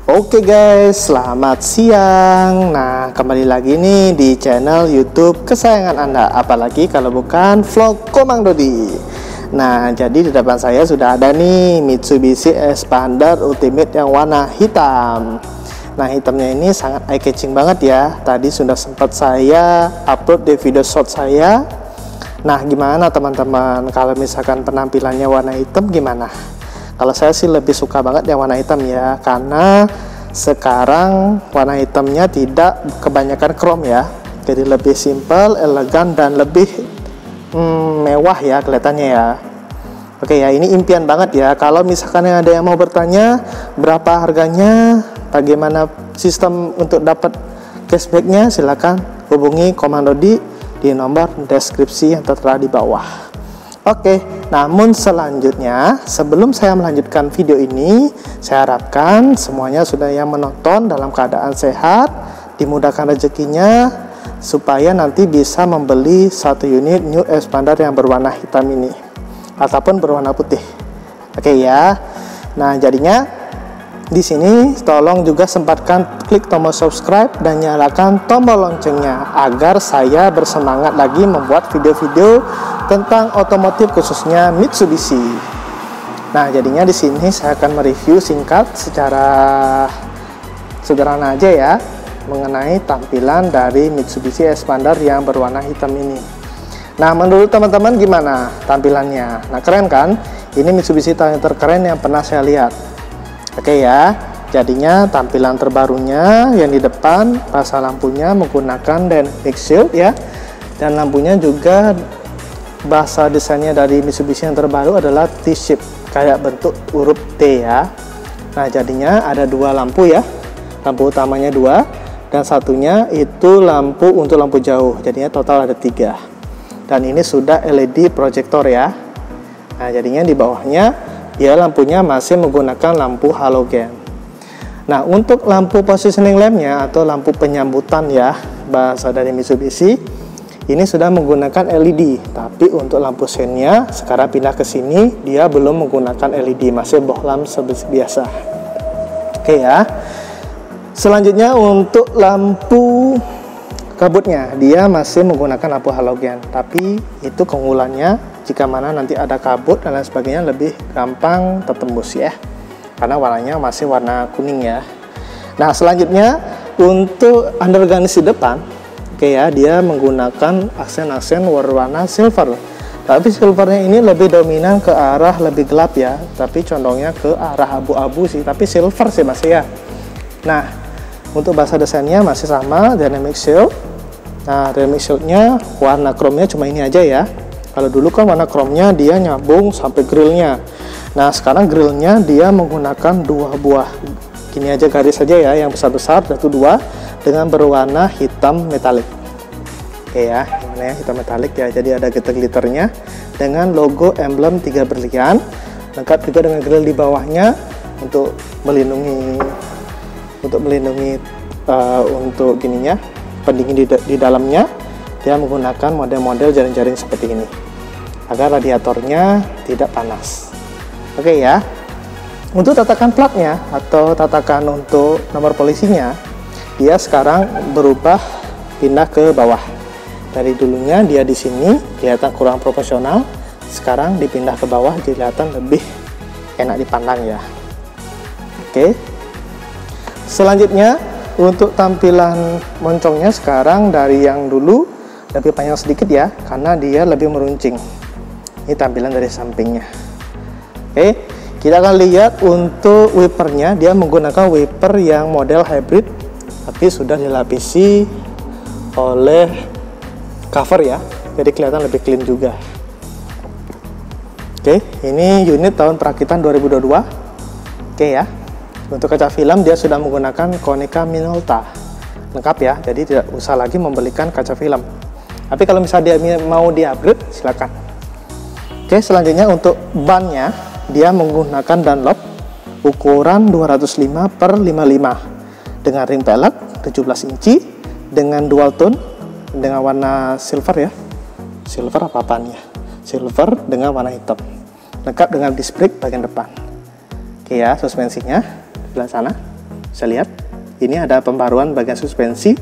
Oke guys, selamat siang. Nah, kembali lagi nih di channel YouTube kesayangan Anda. Apalagi kalau bukan vlog Komang Dodi. Nah, jadi di depan saya sudah ada nih Mitsubishi Xpander Ultimate yang warna hitam. Nah, hitamnya ini sangat eye catching banget ya. Tadi sudah sempat saya upload di video short saya. Nah, gimana teman-teman kalau misalkan penampilannya warna hitam gimana? Kalau saya sih lebih suka banget yang warna hitam ya, karena sekarang warna hitamnya tidak kebanyakan chrome ya, jadi lebih simple, elegan, dan lebih mewah ya kelihatannya ya. Oke ya, ini impian banget ya. Kalau misalkan ada yang mau bertanya berapa harganya, bagaimana sistem untuk dapat cashbacknya, silakan hubungi Komang Dodi di nomor deskripsi yang tertera di bawah. Oke, namun selanjutnya sebelum saya melanjutkan video ini, saya harapkan semuanya sudah yang menonton dalam keadaan sehat, dimudahkan rezekinya, supaya nanti bisa membeli satu unit New Xpander yang berwarna hitam ini, ataupun berwarna putih. Oke ya, nah jadinya di sini tolong juga sempatkan klik tombol subscribe dan nyalakan tombol loncengnya agar saya bersemangat lagi membuat video-video tentang otomotif khususnya Mitsubishi. Nah, jadinya di sini saya akan mereview singkat secara sederhana aja ya mengenai tampilan dari Mitsubishi Xpander yang berwarna hitam ini. Nah, menurut teman-teman gimana tampilannya? Nah, keren kan? Ini Mitsubishi yang terkeren yang pernah saya lihat. Oke ya, jadinya tampilan terbarunya yang di depan pasang lampunya menggunakan dynamic shield ya, dan lampunya juga bahasa desainnya dari Mitsubishi yang terbaru adalah T-shape, kayak bentuk huruf T ya. Nah, jadinya ada dua lampu ya, lampu utamanya dua dan satunya itu lampu untuk lampu jauh, jadinya total ada tiga. Dan ini sudah LED proyektor ya. Nah, jadinya di bawahnya ya lampunya masih menggunakan lampu halogen. Nah, untuk lampu positioning lampnya atau lampu penyambutan ya bahasa dari Mitsubishi, ini sudah menggunakan LED. Tapi untuk lampu sennya sekarang pindah ke sini, dia belum menggunakan LED, masih bohlam seperti biasa. Oke ya. Selanjutnya untuk lampu kabutnya, dia masih menggunakan lampu halogen. Tapi itu keunggulannya, jika mana nanti ada kabut dan lain sebagainya lebih gampang tertembus ya, karena warnanya masih warna kuning ya. Nah, selanjutnya untuk undergarnish di depan, oke ya, dia menggunakan aksen-aksen warna silver. Tapi silvernya ini lebih dominan ke arah lebih gelap ya, tapi condongnya ke arah abu-abu sih, tapi silver sih masih ya. Nah, untuk bahasa desainnya masih sama, dynamic shield. Nah, dynamic shieldnya warna chrome-nya cuma ini aja ya. Kalau dulu kan warna chrome-nya dia nyambung sampai grillnya. Nah, sekarang grillnya dia menggunakan dua buah. Gini aja garis saja ya, yang besar-besar, satu dua, dengan berwarna hitam metalik. Oke ya, gimana ya, hitam metalik ya. Jadi ada glitter-glitternya dengan logo emblem 3 berlian. Lengkap juga dengan grill di bawahnya untuk melindungi untuk gininya, pendingin di dalamnya. Dia menggunakan model-model jaring-jaring seperti ini agar radiatornya tidak panas. Oke ya. Untuk tatakan platnya atau tatakan untuk nomor polisinya, dia sekarang berubah pindah ke bawah. Dari dulunya dia di sini kelihatan kurang proporsional, sekarang dipindah ke bawah kelihatan lebih enak dipandang ya. Oke. Selanjutnya untuk tampilan moncongnya sekarang dari yang dulu lebih panjang sedikit ya, karena dia lebih meruncing. Ini tampilan dari sampingnya. Oke, kita akan lihat untuk wipernya. Dia menggunakan wiper yang model hybrid, tapi sudah dilapisi oleh cover ya, jadi kelihatan lebih clean juga. Oke, ini unit tahun perakitan 2022. Oke ya. Untuk kaca film dia sudah menggunakan Konica Minolta, lengkap ya, jadi tidak usah lagi membelikan kaca film. Tapi kalau misalnya dia mau di-upgrade, silakan. Oke, selanjutnya untuk bannya, dia menggunakan Dunlop ukuran 205/55 dengan ring pelek 17 inci dengan dual tone dengan warna silver ya. Silver apa-apaan ya? Silver dengan warna hitam. Lengkap dengan disc brake bagian depan. Oke ya, suspensinya sebelah sana. Bisa lihat, ini ada pembaruan bagian suspensi.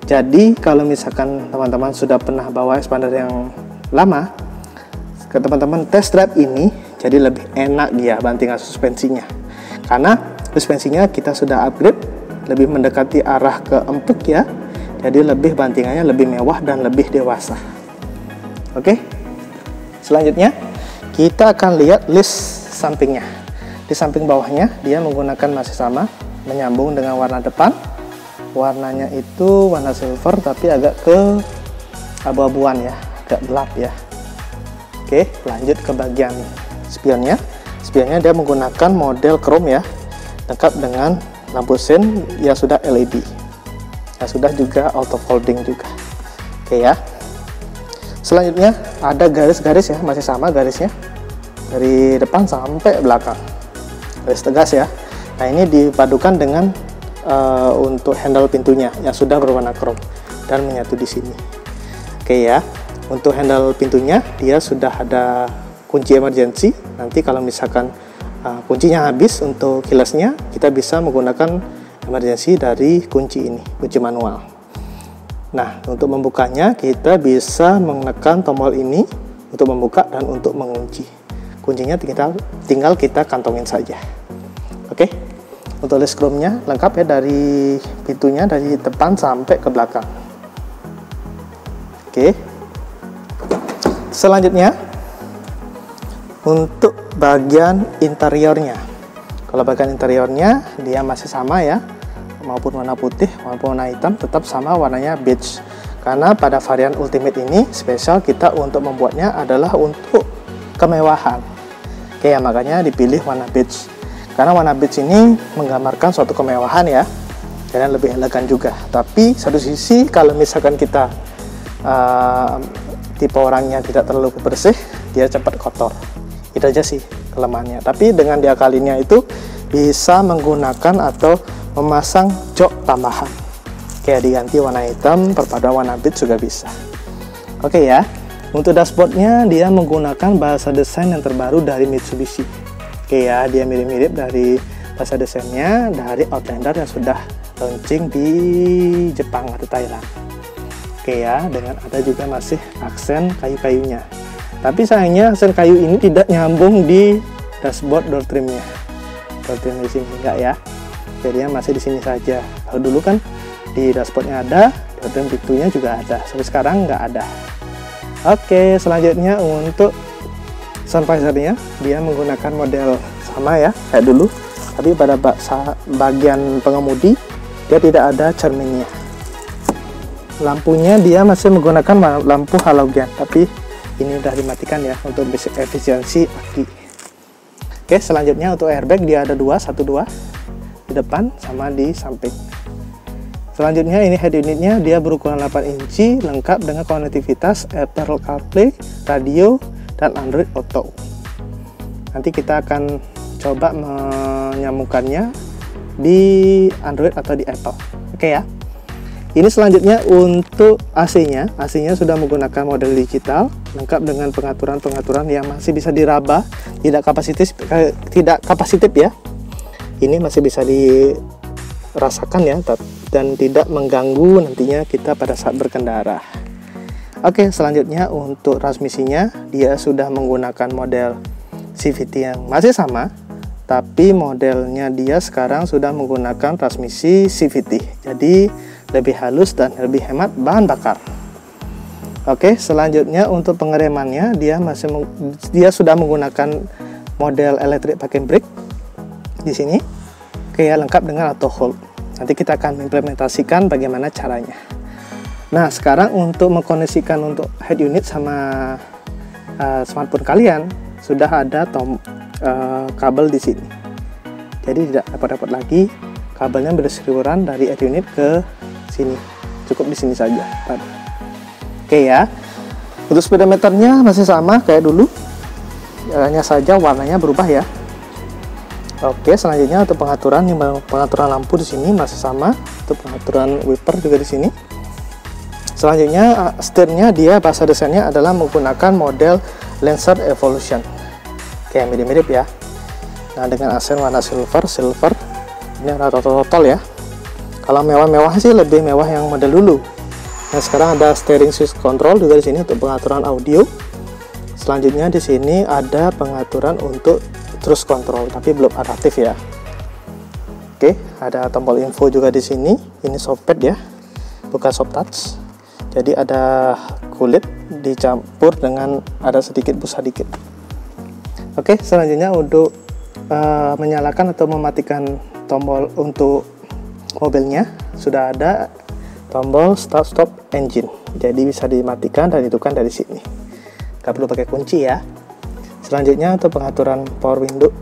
Jadi kalau misalkan teman-teman sudah pernah bawa expander yang lama, ke teman-teman test drive ini, jadi lebih enak dia bantingan suspensinya. Karena suspensinya kita sudah upgrade, lebih mendekati arah ke empuk ya. Jadi lebih bantingannya lebih mewah dan lebih dewasa. Oke. Selanjutnya kita akan lihat list sampingnya. Di samping bawahnya dia menggunakan masih sama, menyambung dengan warna depan. Warnanya itu warna silver tapi agak ke abu-abuan ya, agak gelap ya. Oke, lanjut ke bagian spionnya. Spionnya dia menggunakan model chrome ya, lengkap dengan lampu sein yang sudah LED. Yang sudah juga auto folding juga. Oke ya. Selanjutnya ada garis-garis ya, masih sama garisnya dari depan sampai belakang. Garis tegas ya. Nah, ini dipadukan dengan untuk handle pintunya yang sudah berwarna chrome dan menyatu di sini. Oke ya. Untuk handle pintunya dia sudah ada kunci emergency. Nanti kalau misalkan kuncinya habis untuk keylessnya, kita bisa menggunakan emergency dari kunci ini, kunci manual. Nah, untuk membukanya kita bisa menekan tombol ini untuk membuka dan untuk mengunci. Kuncinya tinggal kita kantongin saja. Oke. Untuk list chrome-nya lengkap ya, dari pintunya dari depan sampai ke belakang. Oke. Selanjutnya untuk bagian interiornya. Kalau bagian interiornya dia masih sama ya, maupun warna putih maupun warna hitam tetap sama warnanya beige. Karena pada varian Ultimate ini spesial kita untuk membuatnya adalah untuk kemewahan. Oke ya, makanya dipilih warna beige. Karena warna beige ini menggambarkan suatu kemewahan ya, dan lebih elegan juga. Tapi satu sisi kalau misalkan kita tipe orangnya tidak terlalu bersih, dia cepat kotor. Itu aja sih kelemahannya. Tapi dengan diakalinya itu bisa menggunakan atau memasang jok tambahan. Kayak diganti warna hitam, perpaduan warna beige juga bisa. Oke ya. Untuk dashboardnya dia menggunakan bahasa desain yang terbaru dari Mitsubishi. Oke ya, dia mirip-mirip dari bahasa desainnya dari Outlander yang sudah launching di Jepang atau Thailand. Oke ya, dengan ada juga masih aksen kayu-kayunya. Tapi sayangnya aksen kayu ini tidak nyambung di dashboard door trimnya. Door trim di sini enggak ya. Jadi masih di sini saja. Kalau dulu kan di dashboardnya ada, door trim pintunya juga ada. Sampai sekarang nggak ada. Oke, selanjutnya untuk sun visor-nya dia menggunakan model sama ya kayak dulu. Tapi pada bagian pengemudi dia tidak ada cerminnya. Lampunya dia masih menggunakan lampu halogen, tapi ini udah dimatikan ya untuk efisiensi aki. Oke, selanjutnya untuk airbag dia ada satu dua di depan sama di samping. Selanjutnya ini head unitnya dia berukuran 8 inci, lengkap dengan konektivitas Apple CarPlay, radio, dan Android Auto. Nanti kita akan coba menyambungkannya di Android atau di Apple. Oke ya. Ini selanjutnya untuk AC-nya. AC-nya sudah menggunakan model digital, lengkap dengan pengaturan-pengaturan yang masih bisa diraba, tidak kapasitif ya. Ini masih bisa dirasakan ya, dan tidak mengganggu nantinya kita pada saat berkendara. Oke, selanjutnya untuk transmisinya, dia sudah menggunakan model CVT yang masih sama, tapi modelnya dia sekarang sudah menggunakan transmisi CVT. Jadi lebih halus dan lebih hemat bahan bakar. Oke, selanjutnya untuk pengeremannya dia sudah menggunakan model electric parking brake di sini. Oke ya, lengkap dengan auto hold. Nanti kita akan implementasikan bagaimana caranya. Nah, sekarang untuk mengkoneksikan untuk head unit sama smartphone kalian sudah ada kabel di sini. Jadi tidak repot-repot lagi, kabelnya berseliweran dari head unit ke sini, cukup di sini saja. Oke ya, untuk speedometernya masih sama kayak dulu, hanya saja warnanya berubah ya. Oke, selanjutnya untuk pengaturan lampu di sini masih sama, untuk pengaturan wiper juga di sini. Selanjutnya setirnya dia bahasa desainnya adalah menggunakan model Lancer Evolution, kayak mirip-mirip ya. Nah, dengan aksen warna silver, Ini ada totol ya. Kalau mewah-mewah sih lebih mewah yang model dulu. Nah, sekarang ada steering switch control juga di sini untuk pengaturan audio. Selanjutnya di sini ada pengaturan untuk cruise control, tapi belum adaptif ya. Oke, ada tombol info juga di sini. Ini softpad ya, bukan soft touch. Jadi ada kulit dicampur dengan ada sedikit busa dikit. Oke, selanjutnya untuk menyalakan atau mematikan tombol untuk mobilnya sudah ada tombol start stop engine. Jadi bisa dimatikan dan dihidupkan dari sini. Gak perlu pakai kunci ya. Selanjutnya untuk pengaturan power window,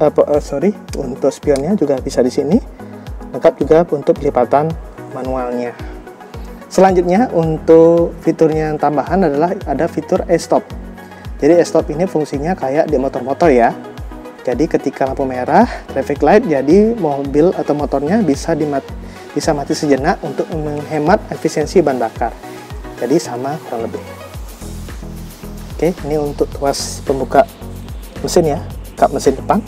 untuk spionnya juga bisa di sini. Lengkap juga untuk lipatan manualnya. Selanjutnya untuk fiturnya yang tambahan adalah ada fitur e-stop. Jadi e-stop ini fungsinya kayak di motor-motor ya. Jadi ketika lampu merah, traffic light, jadi mobil atau motornya bisa mati sejenak untuk menghemat efisiensi bahan bakar. Jadi sama kurang lebih. Oke, ini untuk tuas pembuka mesin ya, kap mesin depan.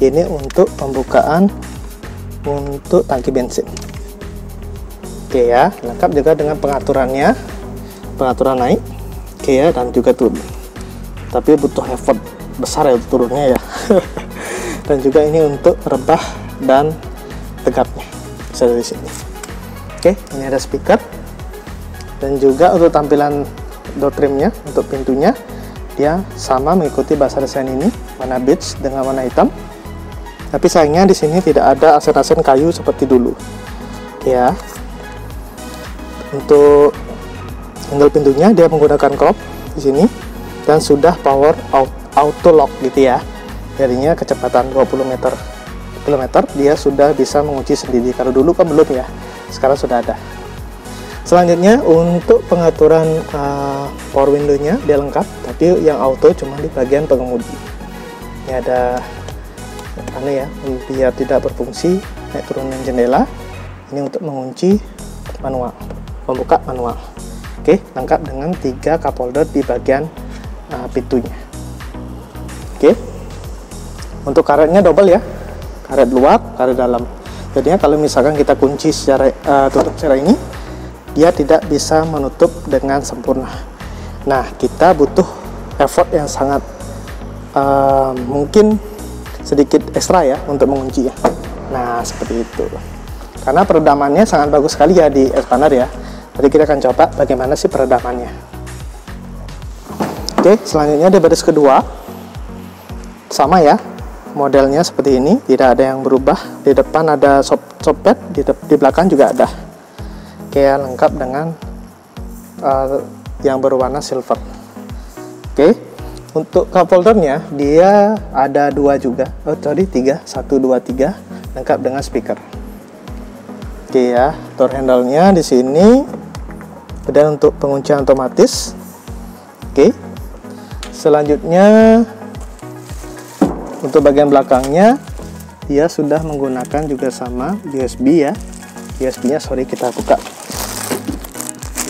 Ini untuk pembukaan untuk tangki bensin. Oke ya, lengkap juga dengan pengaturannya, pengaturan naik, oke ya, dan juga turun. Tapi butuh effort besar ya turunnya ya. Dan juga ini untuk rebah dan tegapnya bisa dari sini. Oke, ini ada speaker. Dan juga untuk tampilan door trimnya, untuk pintunya dia sama mengikuti bahasa desain ini, warna beige dengan warna hitam. Tapi sayangnya di sini tidak ada asen-asen kayu seperti dulu. Ya. Untuk handle pintunya dia menggunakan crop di sini dan sudah power auto lock gitu ya. Jadinya kecepatan 20 km dia sudah bisa mengunci sendiri. Kalau dulu kan belum ya. Sekarang sudah ada. Selanjutnya untuk pengaturan power window-nya dia lengkap, tapi yang auto cuma di bagian pengemudi. Ini ada ya, biar tidak berfungsi naik turunan jendela. Ini untuk mengunci manual, membuka manual. Oke, lengkap dengan 3 cup holder di bagian pintunya. Oke, untuk karetnya double ya, karet luar, karet dalam. Jadinya kalau misalkan kita kunci secara tutup secara ini, dia tidak bisa menutup dengan sempurna. Nah, kita butuh effort yang sangat mungkin sedikit ekstra ya untuk mengunci ya. Nah, seperti itu. Karena peredamannya sangat bagus sekali ya di expander ya. Jadi kita akan coba bagaimana sih peredamannya. Oke, selanjutnya di baris kedua sama ya. Modelnya seperti ini, tidak ada yang berubah. Di depan ada softpad, di belakang juga ada. Oke, lengkap dengan yang berwarna silver. Oke, untuk cup holdernya dia ada 2 juga. 3, 1, 2, 3, lengkap dengan speaker. Oke ya, door handle-nya di sini. Dan untuk penguncian otomatis. Oke. Selanjutnya untuk bagian belakangnya dia sudah menggunakan juga sama USB ya. USB-nya kita buka.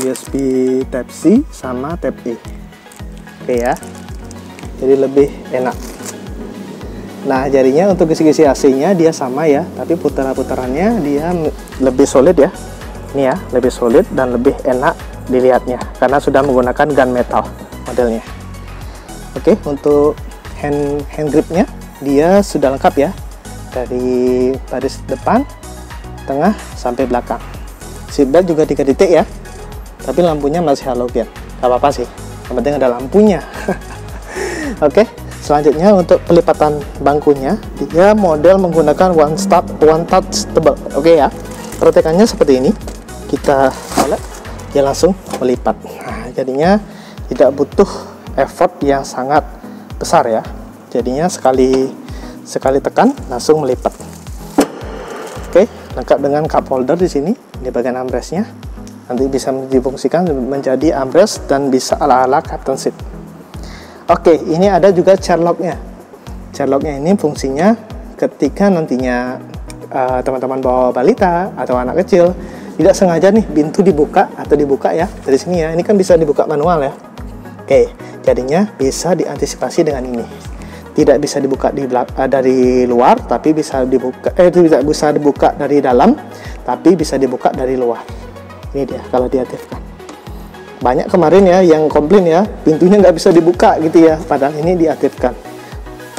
USB Type C sama Type E. Oke ya. Jadi lebih enak. Nah, jadinya untuk kisi-kisi AC-nya dia sama ya, tapi putaran-putarannya dia lebih solid ya. Ini ya, lebih solid dan lebih enak dilihatnya karena sudah menggunakan gunmetal modelnya. Oke, untuk hand gripnya dia sudah lengkap ya, dari baris depan, tengah sampai belakang. Seatbelt juga 3 titik ya, tapi lampunya masih halogen. Gak apa-apa sih, yang penting ada lampunya. Oke, selanjutnya untuk pelipatan bangkunya, dia model menggunakan one touch tebal. Oke ya, perhatikannya seperti ini. Kita colek, dia langsung melipat. Nah, jadinya tidak butuh effort yang sangat besar ya. Jadinya sekali tekan langsung melipat. Oke, lengkap dengan cup holder di sini di bagian armrestnya. Nanti bisa difungsikan menjadi armrest dan bisa ala-ala captain seat. Oke, ini ada juga chair lock-nya. Chair lock-nya ini fungsinya ketika nantinya teman-teman bawa balita atau anak kecil tidak sengaja nih pintu dibuka ya dari sini ya. Ini kan bisa dibuka manual ya. Oke, jadinya bisa diantisipasi dengan ini. tidak bisa dibuka dari luar, tapi bisa dibuka tidak bisa dibuka dari dalam, tapi bisa dibuka dari luar. Ini dia kalau diaktifkan. Banyak kemarin ya yang komplain ya, pintunya nggak bisa dibuka gitu ya, padahal ini diaktifkan.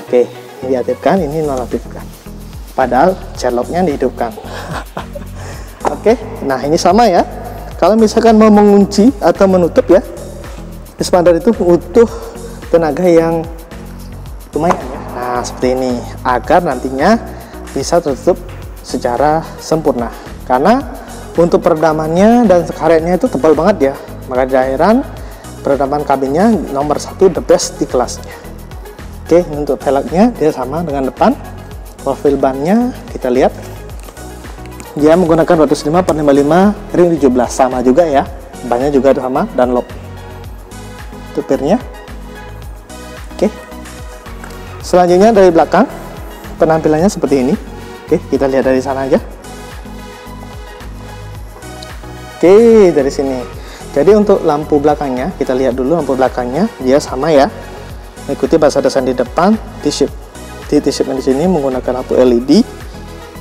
Oke, ini diaktifkan, ini nonaktifkan. Padahal Sherlocknya dihidupkan. Oke, nah ini sama ya. Kalau misalkan mau mengunci atau menutup ya, expander itu butuh tenaga yang lumayan ya. Nah seperti ini, agar nantinya bisa tertutup secara sempurna. Karena untuk peredamannya dan karetnya itu tebal banget ya, maka tidak heran peredaman kabinnya nomor 1 the best di kelasnya. Oke, untuk velgnya dia sama dengan depan. Profil bannya kita lihat, dia menggunakan 105/55 ring 17, sama juga ya, bannya juga sama Dunlop. Tupirnya. Oke. Selanjutnya dari belakang, penampilannya seperti ini. Oke, kita lihat dari sana aja. Oke, dari sini. Jadi untuk lampu belakangnya, kita lihat dulu lampu belakangnya, dia sama ya. Mengikuti bahasa desain di depan, T-shape. T-shape di sini menggunakan lampu LED.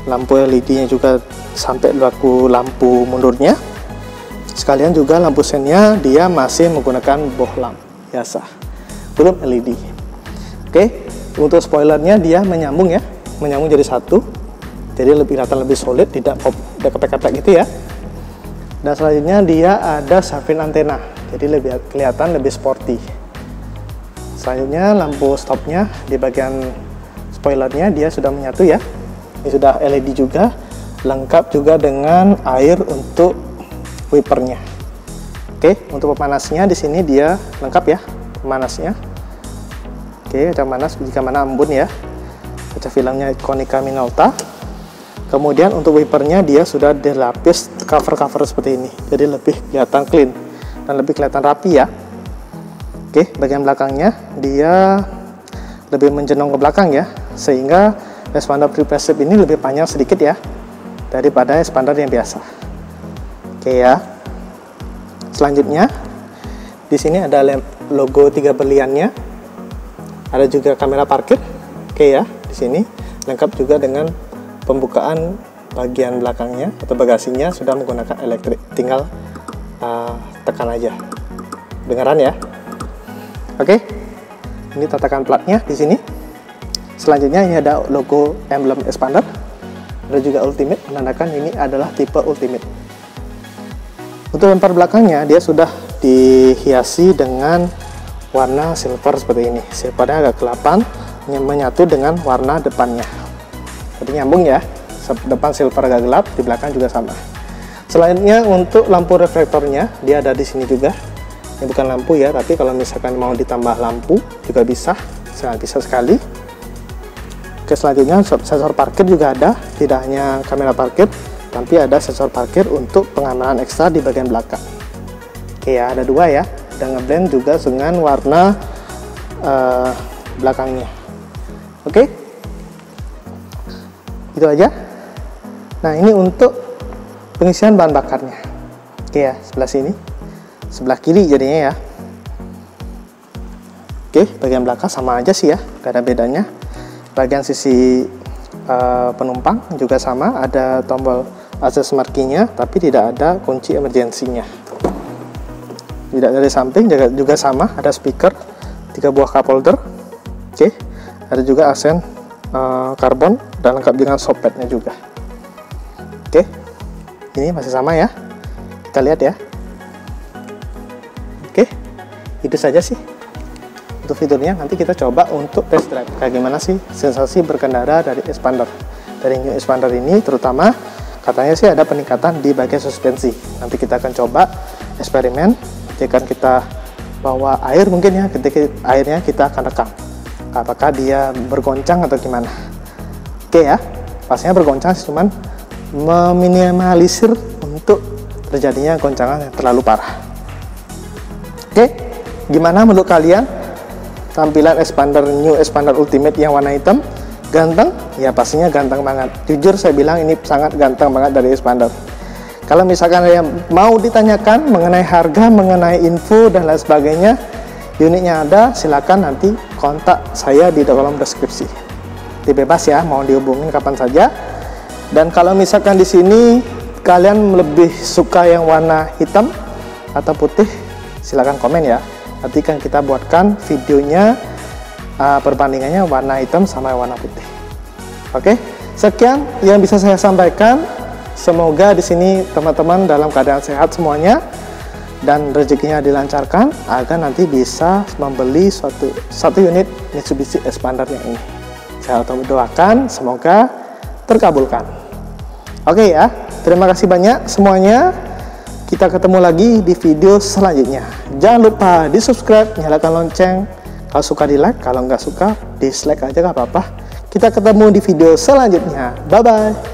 Lampu LED-nya juga sampai lampu mundurnya. Sekalian juga lampu sennya dia masih menggunakan bohlam biasa, belum LED. Oke, untuk spoilernya dia menyambung ya, menyambung jadi satu, jadi kelihatan lebih solid, tidak keplek-keplek gitu ya. Dan selanjutnya dia ada shaving antena, jadi kelihatan lebih sporty. Selanjutnya lampu stopnya di bagian spoilernya dia sudah menyatu ya. Ini sudah LED juga, lengkap juga dengan air untuk wipernya. Oke, untuk pemanasnya di sini dia lengkap ya, pemanasnya. Oke, kaca panas jika mana embun ya. Kaca filmnya Konica Minolta. Kemudian untuk wipernya dia sudah dilapis cover-cover seperti ini, jadi lebih kelihatan clean dan lebih kelihatan rapi ya. Oke, bagian belakangnya dia lebih menjenong ke belakang ya, sehingga expander pre-passive ini lebih panjang sedikit ya daripada expander yang biasa. Oke ya. Selanjutnya di sini ada logo 3 berliannya. Ada juga kamera parkir. Oke ya, di sini lengkap juga dengan pembukaan bagian belakangnya atau bagasinya sudah menggunakan elektrik. Tinggal tekan aja. Dengaran ya. Oke. Ini tatakan platnya di sini. Selanjutnya ini ada logo emblem expander. Ada juga ultimate, menandakan ini adalah tipe ultimate. Untuk bumper belakangnya dia sudah dihiasi dengan warna silver seperti ini. Silvernya agak kelapan, menyatu dengan warna depannya. Jadi nyambung ya. Depan silver agak gelap, di belakang juga sama. Selanjutnya untuk lampu reflektornya dia ada di sini juga. Ini bukan lampu ya, tapi kalau misalkan mau ditambah lampu juga bisa, sangat bisa sekali. Oke, selanjutnya sensor parkir juga ada, tidak hanya kamera parkir, tapi ada sensor parkir untuk pengamanan ekstra di bagian belakang. Oke ya, ada 2 ya, dan ngeblend juga dengan warna belakangnya. Oke, itu aja. Nah, ini untuk pengisian bahan bakarnya. Oke ya, sebelah sini, sebelah kiri jadinya ya. Oke, bagian belakang sama aja sih ya, gak ada bedanya. Bagian sisi penumpang juga sama, ada tombol access marquee-nya, tapi tidak ada kunci emergensinya. Tidak dari samping juga sama, ada speaker, 3 buah cup holder. Oke, ada juga aksen karbon dan lengkap dengan softpadnya juga. Oke, ini masih sama ya, kita lihat ya. Oke, itu saja sih untuk fiturnya. Nanti kita coba untuk test drive kayak gimana sih sensasi berkendara dari expander, dari new expander ini. Terutama katanya sih ada peningkatan di bagian suspensi. Nanti kita akan coba eksperimen ketika kita bawa air mungkin ya, ketika airnya kita akan rekam apakah dia bergoncang atau gimana. Oke ya, pastinya bergoncang sih, cuman meminimalisir untuk terjadinya goncangan yang terlalu parah. Oke, gimana menurut kalian tampilan new expander ultimate yang warna hitam? Ganteng? Ya pastinya ganteng banget. Jujur saya bilang ini sangat ganteng banget dari expander. Kalau misalkan yang mau ditanyakan mengenai harga, mengenai info dan lain sebagainya, unitnya ada, silakan nanti kontak saya di kolom deskripsi. Bebas ya, mau dihubungin kapan saja. Dan kalau misalkan di sini kalian lebih suka yang warna hitam atau putih, silakan komen ya. Nanti kan kita buatkan videonya perbandingannya warna hitam sama warna putih. Oke, sekian yang bisa saya sampaikan. Semoga di sini teman-teman dalam keadaan sehat semuanya dan rezekinya dilancarkan agar nanti bisa membeli satu unit Mitsubishi Xpander yang ini. Saya doakan semoga terkabulkan. Oke ya, terima kasih banyak semuanya. Kita ketemu lagi di video selanjutnya. Jangan lupa di subscribe, nyalakan lonceng. Kalau suka di like, kalau nggak suka dislike aja nggak apa-apa. Kita ketemu di video selanjutnya. Bye bye.